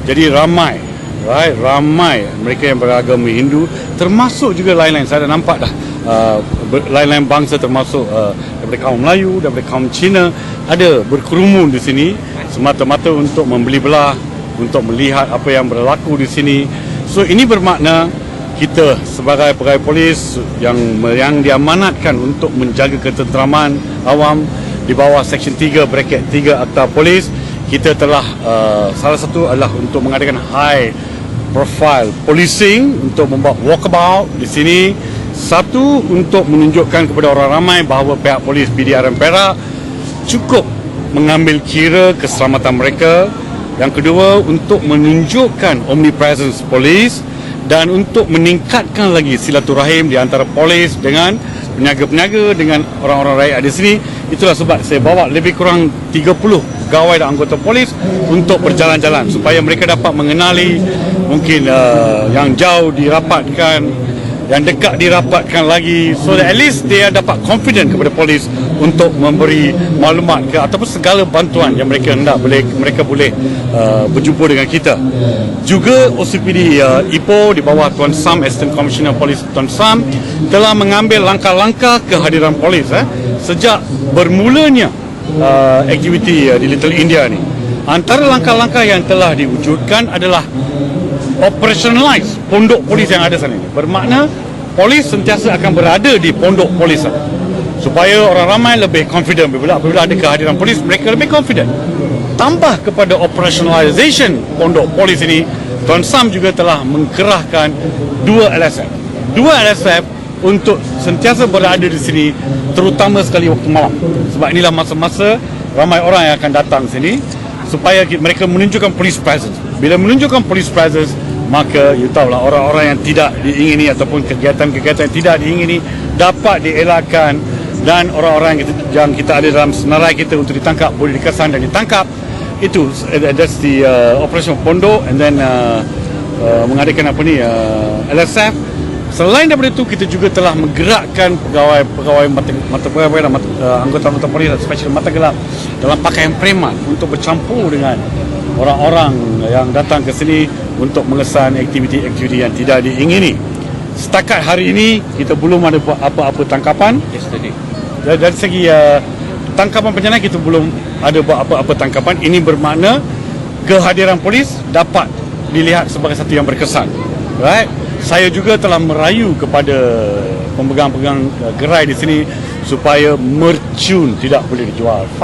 Jadi ramai mereka yang beragama Hindu, termasuk juga lain-lain. Saya dah nampak dah lain-lain bangsa, termasuk daripada kaum Melayu, daripada kaum Cina, ada berkerumun di sini semata-mata untuk membeli belah, untuk melihat apa yang berlaku di sini. So ini bermakna kita sebagai pegawai polis yang diamanatkan untuk menjaga ketenteraman awam di bawah Seksyen 3 Bracket 3 Akta Polis, kita telah salah satu adalah untuk mengadakan high profile policing, untuk membuat walkabout di sini. Satu, untuk menunjukkan kepada orang ramai bahawa pihak polis PDRM Perak cukup mengambil kira keselamatan mereka. Yang kedua, untuk menunjukkan omnipresence polis dan untuk meningkatkan lagi silaturahim di antara polis dengan peniaga-peniaga, dengan orang-orang rakyat di sini. Itulah sebab saya bawa lebih kurang 30 pegawai dan anggota polis untuk berjalan-jalan supaya mereka dapat mengenali, mungkin yang jauh dirapatkan, yang dekat dirapatkan lagi, so that at least dia dapat confident kepada polis untuk memberi maklumat ke ataupun segala bantuan yang mereka hendak mereka boleh berjumpa dengan kita. Juga OCPD Ipoh di bawah Tuan Sam, Assistant Commissioner Polis Tuan Sam, telah mengambil langkah-langkah kehadiran polis sejak bermulanya aktiviti di Little India ni. Antara langkah-langkah yang telah diwujudkan adalah operationalize pondok polis yang ada sana ini. Bermakna polis sentiasa akan berada di pondok polis supaya orang ramai lebih confident apabila ada kehadiran polis, mereka lebih confident. Tambah kepada operationalization pondok polis ini, Tuan Sam juga telah mengkerahkan dua LSF untuk sentiasa berada di sini, terutama sekali waktu malam, sebab inilah masa-masa ramai orang yang akan datang sini, supaya mereka menunjukkan police presence. Bila menunjukkan police presence, maka you tahulah orang-orang yang tidak diingini ataupun kegiatan-kegiatan yang tidak diingini dapat dielakkan, dan orang-orang yang kita ada dalam senarai kita untuk ditangkap boleh dikesan dan ditangkap. Itu that's the operation pondok. And then mengadakan LSF. Selain daripada itu, kita juga telah menggerakkan pegawai dan anggota-anggota polis, especially mata gelap, dalam pakaian preman untuk bercampur dengan orang-orang yang datang ke sini untuk mengesan aktiviti-aktiviti yang tidak diingini. Setakat hari ini kita belum ada apa-apa tangkapan. Dari segi tangkapan penjenayah, kita belum ada buat apa-apa tangkapan. Ini bermakna kehadiran polis dapat dilihat sebagai satu yang berkesan. Right? Saya juga telah merayu kepada pemegang-pegang gerai di sini supaya mercun tidak boleh dijual.